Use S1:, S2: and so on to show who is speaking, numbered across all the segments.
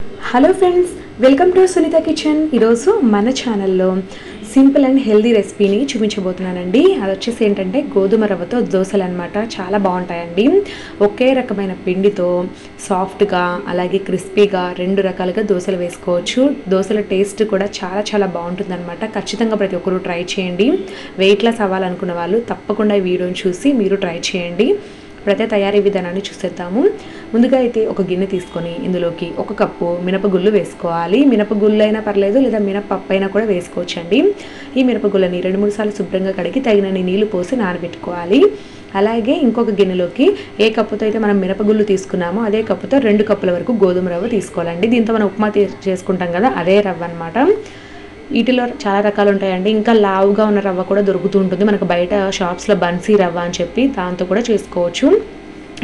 S1: Hello friends, welcome to Sunitha kitchen. ఈరోజు మన ఛానల్లో సింపుల్ అండ్ హెల్దీ రెసిపీని చూపించబోతున్నానండి. అది వచ్చేసి ఏంటంటే గోధుమ రవ్వతో దోశలు అనమాట. చాలా బాగుంటాయండి. ఒకే రకమైన పిండితో సాఫ్ట్గా అలాగే క్రిస్పీగా రెండు రకాలుగా దోశలు వేసుకోవచ్చు. దోశల టేస్ట్ కూడా చాలా చాలా బాగుంటుంది అనమాట. ఖచ్చితంగా ప్రతి ఒక్కరూ ట్రై చేయండి. వెయిట్ లాస్ అవ్వాలనుకున్న వాళ్ళు తప్పకుండా ఈ వీడియోని చూసి మీరు ట్రై చేయండి. ప్రతి తయారీ విధానాన్ని చూసేద్దాము. ముందుగా అయితే ఒక గిన్నె తీసుకొని ఇందులోకి 1 కప్పు మినపగుళ్ళు వేసుకోవాలి. మినపగుళ్ళు అయినా పర్లేదు, లేదా మినపప్పు అయినా కూడా వేసుకోవచ్చండి. ఈ మినపగుళ్ళని 2-3 సార్లు శుభ్రంగా కడిగి తగినన్ని నీళ్లు పోసి నానబెట్టుకోవాలి. అలాగే ఇంకొక గిన్నెలోకి ఏ కప్పుతో అయితే మనం మినపగుళ్ళు తీసుకున్నామో అదే కప్పుతో 2 కప్పుల వరకు గోధుమ రవ్వ తీసుకోవాలండి. దీంతో మనం ఉప్మా చేసుకుంటాం కదా, అదే రవ్వ అనమాట. వీటిలో చాలా రకాలు ఉంటాయండి. ఇంకా లావుగా ఉన్న రవ్వ కూడా దొరుకుతూ ఉంటుంది మనకు బయట షాప్స్లో, బన్సీ రవ్వ అని చెప్పి, దాంతో కూడా చేసుకోవచ్చు.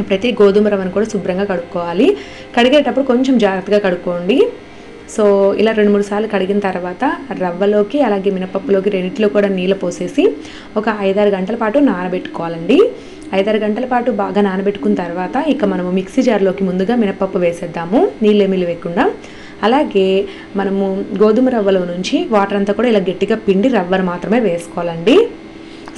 S1: ప్రతి గోధుమ రవ్వను కూడా శుభ్రంగా కడుక్కోవాలి. కడిగేటప్పుడు కొంచెం జాగ్రత్తగా కడుక్కోండి. సో ఇలా 2-3 సార్లు కడిగిన తర్వాత రవ్వలోకి అలాగే మినపప్పులోకి రెండిట్లో కూడా నీళ్ళు పోసేసి ఒక 5-6 గంటల పాటు నానబెట్టుకోవాలండి. 5-6 గంటల పాటు బాగా నానబెట్టుకున్న తర్వాత ఇక మనము మిక్సీ జార్లోకి ముందుగా మినపప్పు వేసేద్దాము, నీళ్ళేమీ లేకుండా. అలాగే మనము గోధుమ రవ్వలో నుంచి వాటర్ అంతా కూడా ఇలా గట్టిగా పిండి రవ్వను మాత్రమే వేసుకోవాలండి.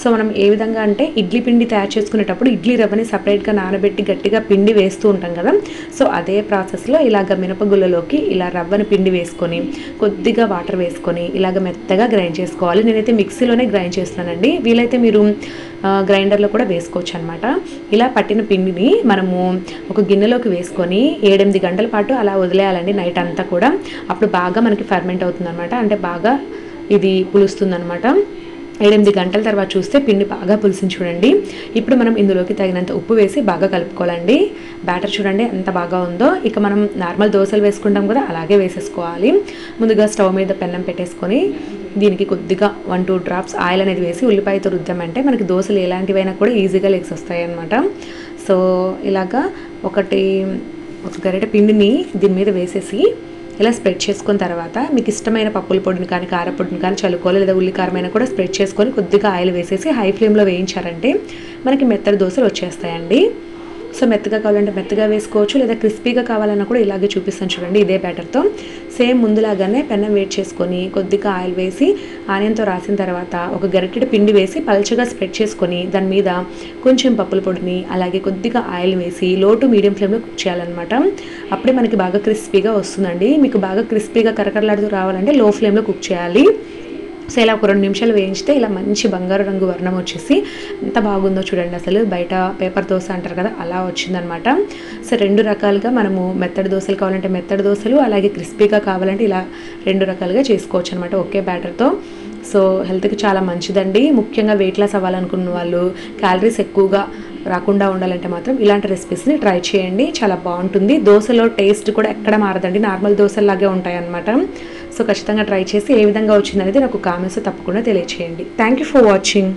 S1: సో మనం ఏ విధంగా అంటే ఇడ్లీ పిండి తయారు చేసుకునేటప్పుడు ఇడ్లీ రవ్వని సపరేట్గా నానబెట్టి గట్టిగా పిండి వేస్తూ ఉంటాం కదా, సో అదే ప్రాసెస్లో ఇలాగ మినపగుళ్ళలోకి ఇలా రవ్వని పిండి వేసుకొని కొద్దిగా వాటర్ వేసుకొని ఇలాగ మెత్తగా గ్రైండ్ చేసుకోవాలి. నేనైతే మిక్సీలోనే గ్రైండ్ చేస్తానండి. వీలైతే మీరు గ్రైండర్లో కూడా వేసుకోవచ్చు అనమాట. ఇలా పట్టిన పిండిని మనము ఒక గిన్నెలోకి వేసుకొని 7-8 గంటల పాటు అలా వదిలేయాలండి, నైట్ అంతా కూడా. అప్పుడు బాగా మనకి ఫర్మెంట్ అవుతుంది అనమాట, అంటే బాగా ఇది పులుస్తుంది అనమాట. 7-8 గంటల తర్వాత చూస్తే పిండి బాగా పులిసింది చూడండి. ఇప్పుడు మనం ఇందులోకి తగినంత ఉప్పు వేసి బాగా కలుపుకోవాలండి. బ్యాటర్ చూడండి ఎంత బాగా ఉందో. ఇక మనం నార్మల్ దోశలు వేసుకుంటాం కదా, అలాగే వేసేసుకోవాలి. ముందుగా స్టవ్ మీద పెన్నం పెట్టేసుకొని దీనికి కొద్దిగా 1-2 డ్రాప్స్ ఆయిల్ అనేది వేసి ఉల్లిపాయతో రుద్దామంటే మనకి దోశలు ఎలాంటివైనా కూడా ఈజీగా లెగ్స్ వస్తాయి అన్నమాట. సో ఇలాగా ఒక గరిటె పిండిని దీని మీద వేసేసి ఇలా స్ప్రెడ్ చేసుకున్న తర్వాత మీకు ఇష్టమైన పప్పుల పొడిని కానీ కారపొడిని కానీ చల్లుకోవాలి, లేదా ఉల్లి కారమైన కూడా స్ప్రెడ్ చేసుకొని కొద్దిగా ఆయిల్ వేసేసి హై ఫ్లేమ్లో వేయించారంటే మనకి మెత్తటి దోశలు వచ్చేస్తాయండి. సో మెత్తగా కావాలంటే మెత్తగా వేసుకోవచ్చు, లేదా క్రిస్పీగా కావాలన్నా కూడా ఇలాగే చూపిస్తాను చూడండి. ఇదే బ్యాటర్తో సేమ్ ముందులాగానే పెన్నం వేడి చేసుకొని కొద్దిగా ఆయిల్ వేసి ఆనియన్తో రాసిన తర్వాత ఒక గరిటెడు పిండి వేసి పల్చగా స్ప్రెడ్ చేసుకొని దాని మీద కొంచెం పప్పుల పొడిని అలాగే కొద్దిగా ఆయిల్ వేసి లో టు మీడియం ఫ్లేమ్లో కుక్ చేయాలన్నమాట. అప్పుడే మనకి బాగా క్రిస్పీగా వస్తుందండి. మీకు బాగా క్రిస్పీగా కరకరలాడుతూ రావాలంటే లో ఫ్లేమ్లో కుక్ చేయాలి. సో ఇలా ఒక 2 నిమిషాలు వేయించితే ఇలా మంచి బంగారు రంగు వర్ణం వచ్చేసి ఎంత బాగుందో చూడండి. అసలు బయట పేపర్ దోశ అంటారు కదా, అలా వచ్చిందనమాట. సో 2 రకాలుగా మనము మెత్తడి దోశలు కావాలంటే మెత్తడి దోశలు, అలాగే క్రిస్పీగా కావాలంటే ఇలా 2 రకాలుగా చేసుకోవచ్చు అనమాట ఒకే బ్యాటర్తో. సో హెల్త్కి చాలా మంచిదండి. ముఖ్యంగా వెయిట్ లాస్ అవ్వాలనుకున్న వాళ్ళు, క్యాలరీస్ ఎక్కువగా రాకుండా ఉండాలంటే మాత్రం ఇలాంటి రెసిపీస్ని ట్రై చేయండి. చాలా బాగుంటుంది. దోశలో టేస్ట్ కూడా ఎక్కడ మారదండి, నార్మల్ దోశలాగే ఉంటాయి అన్నమాట. సో ఖచ్చితంగా ట్రై చేసి ఏ విధంగా వచ్చిందనేది నాకు కామెంట్స్ తప్పకుండా తెలియచేయండి. Thank you for watching.